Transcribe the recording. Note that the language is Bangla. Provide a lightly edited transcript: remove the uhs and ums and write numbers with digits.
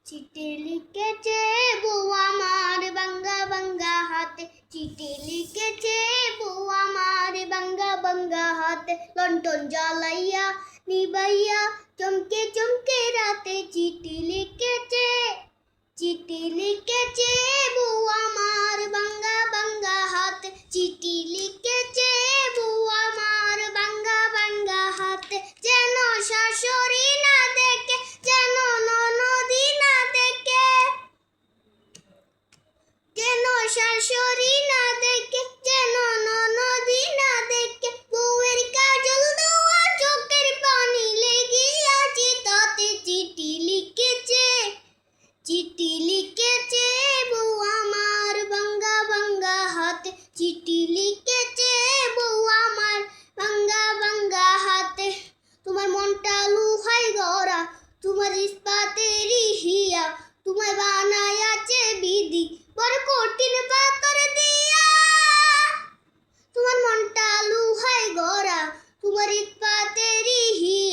চিঠি লিখেছে বউ আমার বাঙ্গা বাঙ্গা হাতে, চিঠি লিখেছে বউ আমার বাঙ্গা বাঙ্গা হাতে, লন্ঠন জ্বালাইয়া নিবাইয়া চমকে চমকে রাতে, চিঠি লিখেছে বউ আমার বাঙ্গা বাঙ্গা হাতে, চিঠি লিখেছে বউ আমার বাঙ্গা বাঙ্গা হাতে, যেন শাশুড়ি না দেখে, যেন ননদি না দেখে, যেন শাশুড়ি না দেখে, যেন ননদি না দেখে, বউয়ের কাজল দেওয়া চোখের পানি লেগিয়াছে তাতে, চিঠি লিখেছে বউ আমার বাঙ্গা বাঙ্গা হাতে, চিঠি লিখেছে বউ আমার বাঙ্গা বাঙ্গা হাতে। তোমার মনটা লুহাই গড়া, তোমার ইস্পাতেরই হিয়া, তোমায় বানায়াছে বিধি বড় কঠিন পাথর দিয়া। তোমার মনটা লুহাই গড়া, তোমার ইস্পাতেরই হিয়া,